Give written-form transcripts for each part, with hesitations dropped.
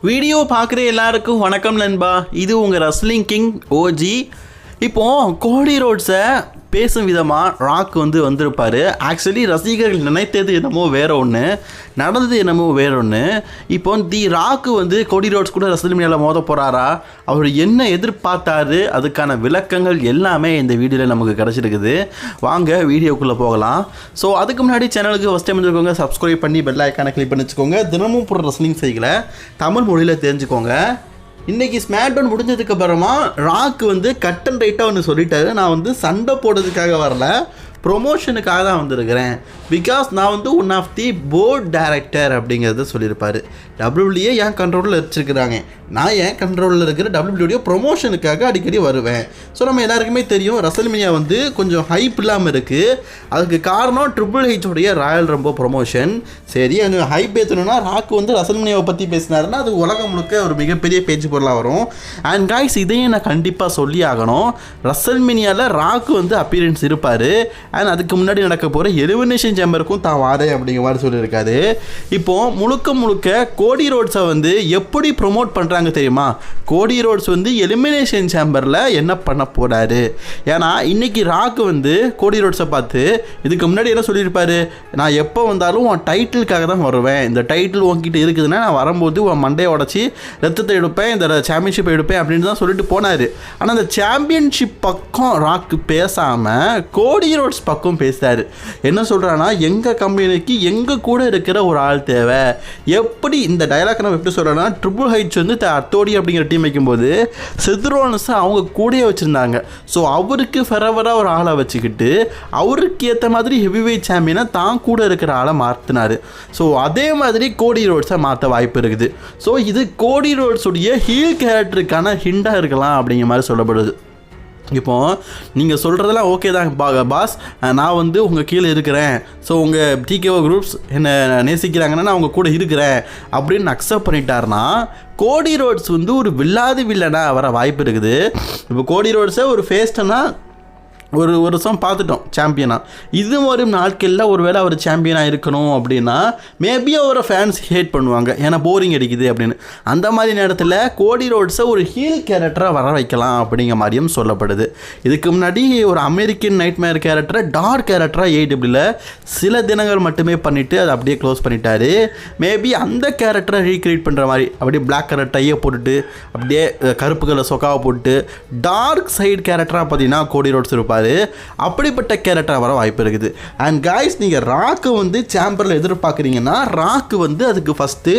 Video பார்க்குற எல்லாருக்கும் வணக்கம் நண்பா. இது உங்கள் ரஸ்லிங் கிங் ஓஜி. இப்போது கோடி ரோட்ஸை பேசும் விதமாக ராக் வந்திருப்பார். ஆக்சுவலி ரசிகர்கள் நினைத்தது என்னமோ வேற ஒன்று, நடந்தது என்னமோ வேற ஒன்று. இப்போ தி ராக்கு கோடி ரோட்ஸ் கூட ரசல்மேனியாவில் மோத போகிறாரா, அவர் என்ன எதிர்பார்த்தாரு, அதுக்கான விளக்கங்கள் எல்லாமே இந்த வீடியோவில் நமக்கு கிடச்சிருக்குது. வாங்க வீடியோக்குள்ளே போகலாம். ஸோ அதுக்கு முன்னாடி சேனலுக்கு ஃபஸ்ட் டைம் வந்துருக்கோங்க, சப்ஸ்கிரைப் பண்ணி பெல் ஐக்கானை கிளிக் பண்ணி வச்சுக்கோங்க. தினமும் போடுற ரஸ்லிங் செய்களை தமிழ் மொழியில் தெரிஞ்சுக்கோங்க. இன்றைக்கி ஸ்மாக்டவுன் முடிஞ்சதுக்கு அப்புறமா ராக் கட் அண்ட் ரைட்டாக ஒன்று சொல்லிட்டாரு, நான் சண்டை போடுறதுக்காக வரல, ப்ரொமோஷனுக்காக தான் வந்திருக்கிறேன். பிகாஸ் நான் one of the board director அப்படிங்கிறத சொல்லியிருப்பார். டபிள்யூபிள்யூஏ என் கண்ட்ரோலில் வச்சுருக்கிறாங்க, நான் என் கண்ட்ரோலில் இருக்கிற டபிள்யூபிள்யூஏ ப்ரொமோஷனுக்காக அடிக்கடி வருவேன். ஸோ நம்ம எல்லாருக்குமே தெரியும் ரசல்மேனியா கொஞ்சம் ஹைப் இல்லாமல் இருக்குது. அதுக்கு காரணம் ட்ரிபிள் ஹெச்சோடைய ராயல் ரம்போ ப்ரொமோஷன். சரி, அங்கே ஹைப் ஏற்றணும்னா ராக் ரசல்மேனியாவை பற்றி பேசினாருன்னா அது உலகம் முழுக்க ஒரு மிகப்பெரிய பேச்சு பொருளாக வரும். அண்ட் காய்ஸ், இதையும் நான் கண்டிப்பாக சொல்லி ஆகணும், ரசல்மேனியாவில் ராக் அப்பீரன்ஸ் இருப்பார். அண்ட் அதுக்கு முன்னாடி நடக்க போகிற எலிமினேஷன் சேம்பருக்கும் தான் வாரேன் அப்படிங்கிற மாதிரி சொல்லியிருக்காரு. இப்போது முழுக்க கோடி ரோட்ஸை எப்படி ப்ரொமோட் பண்ணுறாங்க தெரியுமா? கோடி ரோட்ஸ் எலிமினேஷன் சேம்பரில் என்ன பண்ண போகிறாரு. ஏன்னா இன்றைக்கி ராக் கோடி ரோட்ஸை பார்த்து இதுக்கு முன்னாடி என்ன சொல்லியிருப்பாரு, நான் எப்போ வந்தாலும் உன் டைட்டிலுக்காக தான் வருவேன், இந்த டைட்டில் உங்ககிட்ட இருக்குதுன்னா நான் வரும்போது உன் மண்டையை உடச்சி ரத்தத்தை எடுப்பேன், இந்த சாம்பியன்ஷிப்பை எடுப்பேன் அப்படின்னு தான் சொல்லிட்டு போனார். ஆனால் அந்த சாம்பியன்ஷிப் பக்கம் ராக் பேசாமல் கோடி ரோட்ஸ் பக்கம் பேசுகிறாரு. என்ன சொல்கிறான்னா, எங்கள் கம்பெனிக்கு எங்கள் கூட இருக்கிற ஒரு ஆள் தேவை. எப்படி இந்த டைலாக் நம்ம எப்படி சொல்கிறோன்னா, ட்ரிபிள் ஹைட்ஸ் அத்தோடி அப்படிங்கிற டீம் வைக்கும்போது செத்ரோன்ஸை அவங்க கூடயே வச்சுருந்தாங்க. ஸோ அவருக்கு ஃபெரவராக ஒரு ஆளை வச்சுக்கிட்டு அவருக்கு ஏற்ற மாதிரி ஹெவி வெயிட் சாம்பியனை தான் கூட இருக்கிற ஆளை மாற்றினார். ஸோ அதே மாதிரி கோடி ரோட்ஸை மாற்ற வாய்ப்பு இருக்குது. ஸோ இது கோடி ரோட்ஸுடைய ஹீல் கேரக்டருக்கான ஹிண்டாக இருக்கலாம் அப்படிங்கிற மாதிரி சொல்லப்படுது. இப்போது நீங்கள் சொல்கிறதெல்லாம் ஓகே தான் பாஸ், நான் உங்கள் கீழே இருக்கிறேன், ஸோ உங்கள் டிகேஓ குரூப்ஸ் என்னை நேசிக்கிறாங்கன்னா நான் உங்கள் கூட இருக்கிறேன் அப்படின்னு அக்செப்ட் பண்ணிட்டாருன்னா கோடி ரோட்ஸ் ஒரு வில்லாதி வில்லனாக வர வாய்ப்பு இருக்குது. இப்போ கோடி ரோட்ஸை ஒரு ஃபேஸ்டனா ஒரு வருஷம் பார்த்துட்டோம் சாம்பியனாக. இது ஒரு நாட்களில் ஒரு வேளை அவர் சாம்பியனாக இருக்கணும் அப்படின்னா மேபி அவரை ஃபேன்ஸ் ஹேட் பண்ணுவாங்க, ஏன்னா போரிங் அடிக்குது அப்படின்னு. அந்த மாதிரி நேரத்தில் கோடி ரோட்ஸை ஒரு ஹீல் கேரக்டராக வர வைக்கலாம் அப்படிங்கிற மாதிரியும் சொல்லப்படுது. இதுக்கு முன்னாடி ஒரு அமெரிக்கன் நைட்மேர் கேரக்டரை டார்க் கேரக்டராக ஏடபிள்யூல சில தினங்கள் மட்டுமே பண்ணிவிட்டு அதை அப்படியே க்ளோஸ் பண்ணிட்டாரு. மேபி அந்த கேரக்டரை ரீக்ரியேட் பண்ணுற மாதிரி அப்படியே பிளாக் கலர் டையை போட்டுட்டு அப்படியே கருப்பு கலர் சொக்காவை போட்டு டார்க் சைடு கேரக்டராக பார்த்தீங்கன்னா கோடி ரோட்ஸ் இருப்பார். அப்படிப்பட்ட கேரக்டர் வர வாய்ப்பு இருக்குது. அண்ட் காய்ஸ், நீங்கள் ராக்கு சாம்பரில் எதிர்பார்க்குறீங்கன்னா ராக்கு அதுக்கு ஃபஸ்ட்டு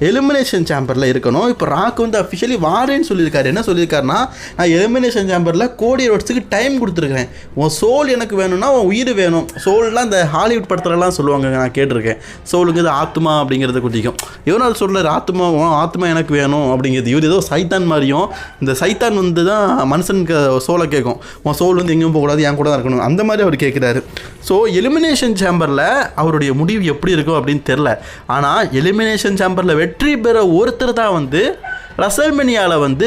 எலிமினேஷன் சாம்பரில் இருக்கணும். இப்போ ராக்கு அஃபிஷியலி வாரேன்னு சொல்லியிருக்காரு. என்ன சொல்லியிருக்காருன்னா, நான் எலிமினேஷன் சாம்பரில் கோடி ரோட்ஸுக்கு டைம் கொடுத்துருக்கேன், உன் சோல் எனக்கு வேணும்னா உன் உயிர் வேணும். சோல்லாம் இந்த ஹாலிவுட் படத்துலலாம் சொல்லுவாங்க, நான் கேட்டிருக்கேன். சோலுக்கு இது ஆத்மா அப்படிங்கிறது குட்டிக்கும். இவனால் சொல்கிறார் ஆத்மா எனக்கு வேணும் அப்படிங்கிறது. இவர் ஏதோ சைத்தான் மாதிரியும், இந்த சைத்தான் தான் மனுஷனுக்கு சோலை கேட்கும், உன் சோல் எங்கேயும் போக கூடாது, என் கூட தான் இருக்கணும், அந்த மாதிரி அவர் கேட்குறாரு. ஸோ எலிமினேஷன் சேம்பரில் அவருடைய முடிவு எப்படி இருக்கும் அப்படின்னு தெரில. ஆனால் எலிமினேஷன் சேம்பரில் வெற்றி பெற ஒருத்தர் தான் ரசல்மேனியாவில்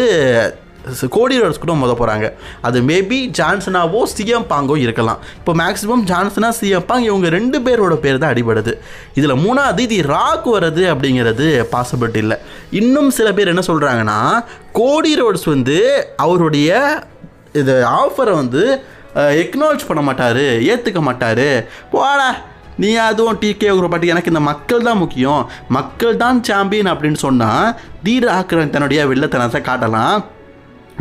கோடி ரோட்ஸ் கூட மோத போகிறாங்க. அது மேபி ஜான்சனாவோ சிஎம் பாங்கோ இருக்கலாம். இப்போ மேக்ஸிமம் ஜான்சனா சிஎம் பாங் இவங்க ரெண்டு பேரோட பேர் தான் அடிபடுது. இதில் மூணாவது இது ராக் வர்றது அப்படிங்கிறது பாசிபிலிட்டி இல்லை. இன்னும் சில பேர் என்ன சொல்கிறாங்கன்னா, கோடி ரோட்ஸ் அவருடைய இது ஆஃபரை எக்னாலஜ் பண்ண மாட்டார், ஏற்றுக்க மாட்டார். போடா நீ அதுவும் டிகே ஒரு பாட்டி, எனக்கு இந்த மக்கள் தான் முக்கியம், மக்கள் தான் சாம்பியன் அப்படின்னு சொன்னால் தீராக்கிறன் தன்னுடைய வில்லத்தனத்தை காட்டலாம்.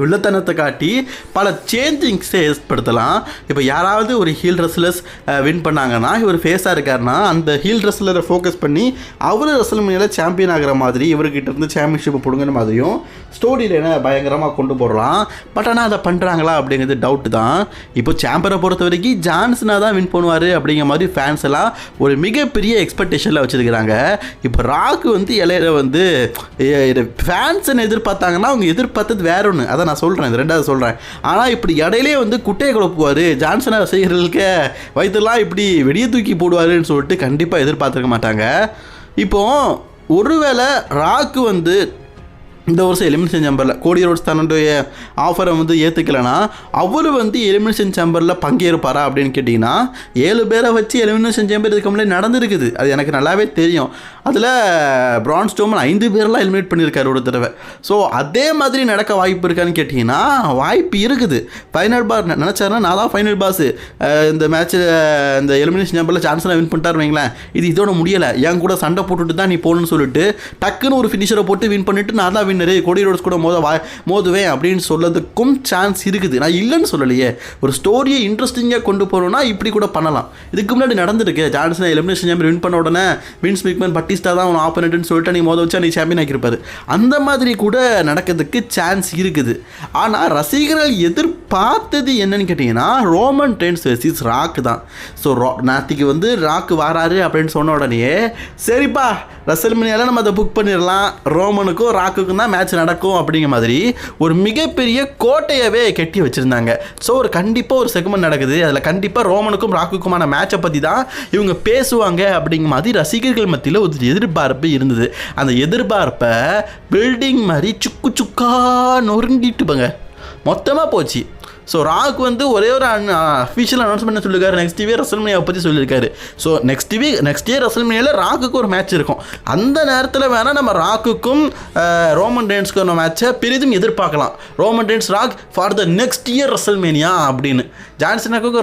வில்லத்தனத்தை காட்டி பல சேஞ்சிங்ஸை ஏற்படுத்தலாம். இப்போ யாராவது ஒரு ஹீல் ரெஸ்லர்ஸ் வின் பண்ணாங்கன்னா, இவர் ஃபேஸாக இருக்காருன்னா அந்த ஹீல் ரெஸ்லரை ஃபோக்கஸ் பண்ணி அவர் ரெஸ்ல்மேனியாவில் சாம்பியன் ஆகிற மாதிரி இவர்கிட்ட இருந்து சாம்பியன்ஷிப்பை பிடுங்கிற மாதிரியும் ஸ்டோரியில் என்ன பயங்கரமாக கொண்டு போடலாம். பட் ஆனால் அதை பண்ணுறாங்களா அப்படிங்கிறது டவுட்டு தான். இப்போ சாம்பரை பொறுத்த வரைக்கும் ஜான்சனா தான் வின் பண்ணுவார் அப்படிங்கிற மாதிரி ஃபேன்ஸ் எல்லாம் ஒரு மிகப்பெரிய எக்ஸ்பெக்டேஷனில் வச்சுருக்கிறாங்க. இப்போ ராக்கு இலையில ஃபேன்ஸை எதிர்பார்த்தாங்கன்னா அவங்க எதிர்பார்த்தது வேற ஒன்று, அதை நான் சொல்கிறேன், இது ரெண்டாவது சொல்கிறேன். ஆனால் இப்படி இடையிலே குட்டையை குழப்புவார், ஜான்சனா செய்கிறதுக்கு வயிற்றுலாம் இப்படி வெளியே தூக்கி போடுவாருன்னு சொல்லிட்டு கண்டிப்பாக எதிர்பார்த்துருக்க மாட்டாங்க. இப்போது ஒருவேளை ராக்கு இந்த வருஷம் எலிமினேஷன் சேம்பரில் கோடி ரோட்ஸ் தன்னுடைய ஆஃபரை ஏற்றுக்கலைன்னா அவர் எலிமினேஷன் சேம்பரில் பங்கேற்பாரா அப்படின்னு கேட்டிங்கன்னா 7 பேரை வச்சு எலிமினேஷன் சேம்பர் இதுக்கு முன்னாடி நடந்துருக்குது, அது எனக்கு நல்லாவே தெரியும். அதில் பிரான் ஸ்ட்ரோமன் 5 பேரெல்லாம் எலிமினேட் பண்ணியிருக்காரு ஒரு தடவை. ஸோ அதே மாதிரி நடக்க வாய்ப்பு இருக்கான்னு கேட்டிங்கன்னா வாய்ப்பு இருக்குது. ஃபைனல் பார் நினச்சாருன்னா நான் தான் ஃபைனல் பாஸ், இந்த மேட்ச்சில் இந்த எலிமினேஷன் சாம்பரில் சான்ஸ்லாம் வின் பண்ணிட்டாரு வைங்களேன், இது இதோட முடியலை, என் கூட சண்டை போட்டுட்டு தான் நீ போகணுன்னு சொல்லிட்டு டக்குன்னு ஒரு ஃபினிஷரை போட்டு வின் பண்ணிவிட்டு நான் தான் வின்னரு, கோடி ரோட்ஸ் கூட மோதுவேன் அப்படின்னு சொல்லதுக்கும் சான்ஸ் இருக்குது. நான் இல்லைன்னு சொல்லலையே. ஒரு ஸ்டோரியை இன்ட்ரெஸ்டிங்காக கொண்டு போகிறோன்னா இப்படி கூட பண்ணலாம். இதுக்கு முன்னாடி நடந்திருக்கு. ஜான்சன் எலிமினேஷன் சாம்பியன் வின் பண்ண உடனே வின்ஸ் மெக்மேன் பட்டிஸ்டா தான் அவன் ஆப்போனன்ட்னு சொல்லிட்டு நீ வச்சா நீ சாம்பியன் ஆக்கியிருப்பாரு. அந்த மாதிரி கூட நடக்கிறதுக்கு சான்ஸ் இருக்குது. ஆனால் ரசிகர்கள் எதிர்பார்த்தது என்னன்னு கேட்டிங்கன்னா ரோமன் ரெயின்ஸ் வெர்சஸ் ராக் தான். ஸோ நேற்றுக்கு வந்து ராக் வராரு அப்படின்னு சொன்ன உடனே சரிப்பா ரெஸ்ல்மேனியால நம்ம அதை புக் பண்ணிடலாம், ரோமனுக்கும் ராக்குக்கும் தான் மேட்ச் நடக்கும் அப்படிங்கிற மாதிரி ஒரு மிகப்பெரிய கோட்டையவே கட்டி வச்சுருந்தாங்க. ஸோ ஒரு கண்டிப்பாக ஒரு செக்மெண்ட் நடக்குது, அதில் கண்டிப்பாக ரோமனுக்கும் ராக்குக்குமான மேட்சை பற்றி தான் இவங்க பேசுவாங்க அப்படிங்கிற மாதிரி ரசிகர்கள் மத்தியில் ஒரு எதிர்பார்ப்பு இருந்தது. அந்த எதிர்பார்ப்பை பில்டிங் மாதிரி சுக்கு சுக்கா நொறுங்கிட்டுப்பாங்க, மொத்தமாக போச்சு. ஸோ ராக் வந்து ஒரே ஒரு அஃபிஷியல் அனௌன்ஸ்மெண்ட் சொல்லியிருக்காரு, நெக்ஸ்ட் இயர் ரெஸ்ல்மேனியாவை பற்றி சொல்லியிருக்காரு. ஸோ நெக்ஸ்ட் இயர் ரெஸ்ல்மேனியாவில் ராக்குக்கு ஒரு மேட்ச் இருக்கும். அந்த நேரத்தில் வேணால் நம்ம ராக்குக்கும் ரோமன் ரெயின்ஸ்க்கான மேட்சை பெரிதும் எதிர்பார்க்கலாம். Roman Reigns Rock for the next year WrestleMania அப்படின்னு. ஜான்சனுக்கும்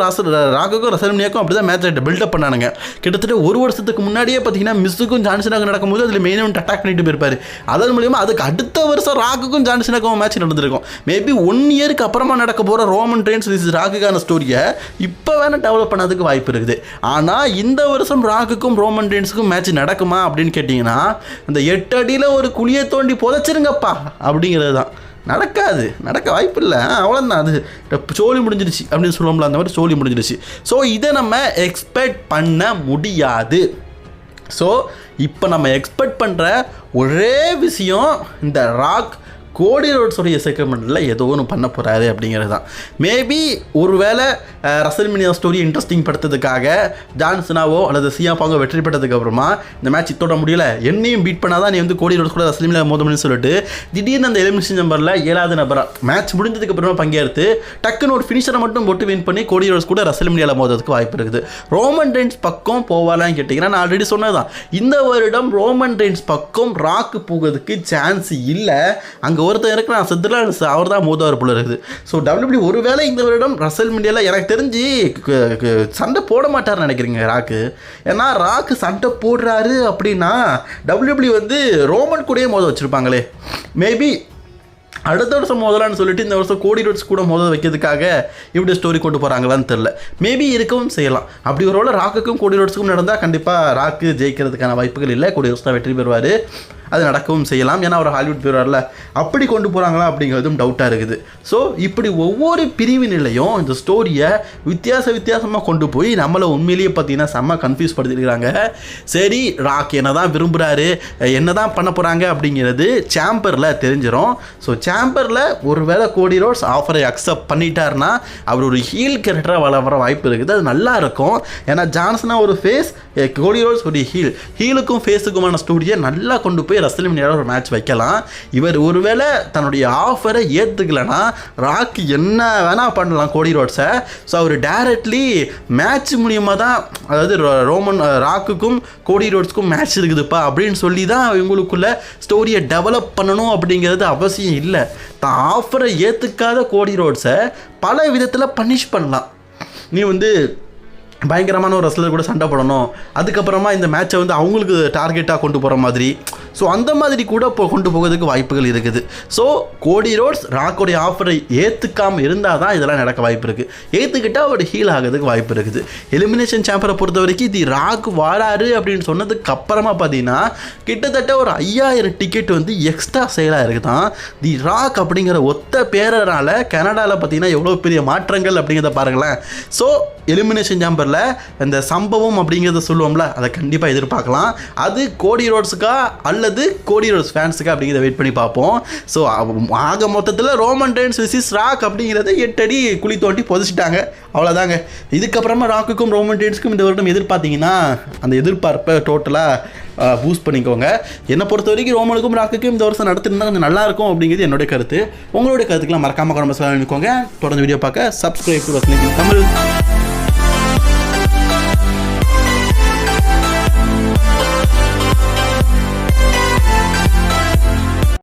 ராக்குக்கும் ரெஸ்ல்மேனியாக்கும் அப்படி தான் மேட்ச் பில்டப் பண்ணானுங்க. கிட்டத்தட்ட ஒரு வருஷத்துக்கு முன்னாடியே பார்த்தீங்கன்னா மிஸ்ஸுக்கும் ஜான்சனாக்கும் நடக்கும்போது அதில் மெயின் இவெண்ட் அட்டாக் பண்ணிட்டு போயிருப்பாரு. அதன் மூலியமாக அதுக்கு அடுத்த வருஷம் ராக்குக்கும் ஜான்சனாக்கும் மேட்ச் நடந்திருக்கும். மேபி 1 இயருக்கு அப்புறமா நடக்க போகிற ரோமன் ரெயின்ஸ் விஸ் ராக்குக்கான ஸ்டோரியை இப்போ வேணால் டெவலப் பண்ணதுக்கு வாய்ப்பு இருக்குது. ஆனால் இந்த வருஷம் ராக்குக்கும் ரோமன் ரெயின்ஸுக்கும் மேட்ச் நடக்குமா அப்படின்னு கேட்டிங்கன்னா இந்த 8 அடியில் ஒரு குழியை தோண்டி புதைச்சிருங்கப்பா அப்படிங்கிறது தான். நடக்க வாய்ப்பு இல்லை, அவ்வளோதான். அது சோழி முடிஞ்சிருச்சு அப்படின்னு சொல்லுவோம்ல, அந்த மாதிரி சோழி முடிஞ்சிருச்சு. ஸோ இதை நம்ம எக்ஸ்பெக்ட் பண்ண முடியாது. ஸோ இப்போ நம்ம எக்ஸ்பெக்ட் பண்ணுற ஒரே விஷயம் இந்த ராக் கோடி ரோட்ஸோடைய செக்மெண்ட்டில் ஏதோ ஒன்று பண்ண போகிறாரு அப்படிங்கிறது தான். மேபி ஒருவேளை ரெஸ்ல்மேனியா ஸ்டோரி இன்ட்ரெஸ்டிங் படுத்துறதுக்காக ஜான்சனாவோ அல்லது சியாப்பாங்கோ வெற்றி பெற்றதுக்கு அப்புறமா இந்த மேட்ச் இத்தோட முடியல, என்னையும் பீட் பண்ணாதான் நீ வந்து கோடி ரோட்ஸ் கூட ரெஸ்ல்மேனியா மோதணும்னு சொல்லிட்டு திடீர்னு அந்த எலிமினேஷன் நம்பரில் 7வது நபராக மேட்ச் முடிஞ்சதுக்கு அப்புறமா பங்கேற்று டக்குன்னு ஒரு ஃபினிஷரை மட்டும் போட்டு வின் பண்ணி கோடி ரோட்ஸ் கூட ரெஸ்ல்மேனியாவில் மோதுறதுக்கு வாய்ப்பு இருக்குது. ரோமன் ரெயின்ஸ் பக்கம் போவாலான்னு கேட்டிங்கன்னா நான் ஆல்ரெடி சொன்னதான், இந்த வருடம் ரோமன் ரெயின்ஸ் பக்கம் ராக்கு போகிறதுக்கு சான்ஸ் இல்லை. அங்கே ஒருத்தர் இருக்கு, நான் செத்துலாம் அவர் தான் மோதுவார் போல இருக்குது. ஸோ WWE ஒருவேளை இந்த வருடம் ரெஸ்ல்மேனியாவில் எனக்கு தெரிஞ்சு சண்டை போட மாட்டார்னு நினைக்கிறீங்க ராக்கு. ஏன்னா ராக்கு சண்டை போடுறாரு அப்படின்னா WWE வந்து ரோமன் கூடயே மோத வச்சுருப்பாங்களே. மேபி அடுத்த வருஷம் மோதலான்னு சொல்லிட்டு இந்த வருஷம் கோடி ரோட்ஸ் கூட மோத வைக்கிறதுக்காக இப்படி ஸ்டோரி கொண்டு போகிறாங்களான்னு தெரில. மேபி இருக்கவும் செய்யலாம். அப்படி ஒரு வேளை ராக்குக்கும் கோடி ரோட்ஸுக்கும் நடந்தால் கண்டிப்பாக ராக்கு ஜெயிக்கிறதுக்கான வாய்ப்புகள் இல்லை, கோடி ரோட்ஸ் தான் வெற்றி பெறுவார். அது நடக்கவும் செய்யலாம், ஏன்னா அவர் ஹாலிவுட் போயிடுவார்ல. அப்படி கொண்டு போகிறாங்களா அப்படிங்கிறதும் டவுட்டாக இருக்குது. ஸோ இப்படி ஒவ்வொரு பிரிவினிலையும் இந்த ஸ்டோரியை வித்தியாசமாக கொண்டு போய் நம்மளை உண்மையிலேயே பார்த்தீங்கன்னா செம்ம கன்ஃபியூஸ் படுத்திருக்கிறாங்க. சரி, ராக் என்ன தான் விரும்புகிறாரு, என்ன தான் பண்ண போகிறாங்க அப்படிங்கிறது சாம்பரில் தெரிஞ்சிடும். ஸோ சாம்பரில் ஒரு வேளை கோடி ரோட்ஸ் ஆஃபரை அக்செப்ட் பண்ணிட்டாருன்னா அவர் ஒரு ஹீல் கேரக்டராக வர வாய்ப்பு இருக்குது. அது நல்லா இருக்கும். ஏன்னா ஜான்சனா ஒரு ஃபேஸ், கோடி ரோட்ஸ் ஒரு ஹீலுக்கும் ஃபேஸுக்குமான ஸ்டோரியை நல்லா கொண்டு போய் ரெஸ்ல்மேனியாவில் ஒரு மேட்ச் வைக்கலாம். இவர் ஒருவேளை தன்னுடைய ஆஃபரை ஏற்றுக்கலைன்னா ராக் என்ன வேணால் பண்ணலாம் கோடி ரோட்ஸை. ஸோ அவர் டைரக்ட்லி மேட்ச் மூலியமாக தான், அதாவது ரோமன் ராக்குக்கும் கோடி ரோட்ஸ்க்கும் மேட்ச் இருக்குதுப்பா அப்படின்னு சொல்லி தான் இவங்களுக்குள்ள ஸ்டோரியை டெவலப் பண்ணணும் அப்படிங்கிறது அவசியம் இல்லை. தான் ஆஃபரை ஏற்றுக்காத கோடி ரோட்ஸை பல விதத்தில் பனிஷ் பண்ணலாம். நீ வந்து பயங்கரமான ஒரு ரெஸ்லர் கூட சண்டை போடணும், அதுக்கப்புறமா இந்த மேட்சை வந்து அவங்களுக்கு டார்கெட்டாக கொண்டு போகிற மாதிரி. ஸோ அந்த மாதிரி கூட இப்போ கொண்டு போகிறதுக்கு வாய்ப்புகள் இருக்குது. ஸோ கோடி ரோட்ஸ் ராக்கோடைய ஆஃபரை ஏற்றுக்காமல் இருந்தால் தான் இதெல்லாம் நடக்க வாய்ப்பு இருக்குது. ஏற்றுக்கிட்டால் அவர் ஹீல் ஆகிறதுக்கு வாய்ப்பு இருக்குது. எலிமினேஷன் சாம்பரை பொறுத்த வரைக்கும் தி ராக் வாராரு அப்படின்னு சொன்னதுக்கு அப்புறமா பார்த்தீங்கன்னா கிட்டத்தட்ட ஒரு 5000 டிக்கெட் வந்து எக்ஸ்ட்ரா சேலாக இருக்குதான். தி ராக் அப்படிங்கிற ஒத்த பேரனால கனடாவில் பார்த்தீங்கன்னா எவ்வளோ பெரிய மாற்றங்கள் அப்படிங்கிறத பாருங்களேன். ஸோ எலிமினேஷன் சாம்பரில் இந்த சம்பவம் அப்படிங்கிறத சொல்லுவோம்ல, அதை கண்டிப்பாக எதிர்பார்க்கலாம். அது கோடி ரோட்ஸுக்கா அல்லது கோடி ரோட்ஸ் ஃபேன்ஸுக்கா அப்படிங்கிறத வெயிட் பண்ணி பார்ப்போம். ஸோ ஆக மொத்தத்தில் ரோமன் ரெயின்ஸ் விஸ் ராக் அப்படிங்கிறத 8 அடி குழி தோண்டி புதைச்சிட்டாங்க, அவ்வளோதாங்க. இதுக்கப்புறமா ராக்குக்கும் ரோமன் ரெயின்ஸுக்கும் இந்த வருடம் எதிர்பார்த்தீங்கன்னா அந்த எதிர்பார்ப்பை டோட்டலாக பூஸ்ட் பண்ணிக்கோங்க. என்னை பொறுத்த வரைக்கும் ரோமனுக்கும் ராக்குக்கும் இந்த வருஷம் நடத்திருந்தால் கொஞ்சம் நல்லாயிருக்கும் அப்படிங்கிறது என்னுடைய கருத்து. உங்களுடைய கருத்துக்கெல்லாம் மறக்காமல் கமெண்ட்ஸ்ல நினைக்கோங்க. தொடர்ந்து வீடியோ பார்க்க subscribe to wrestling king Tamil.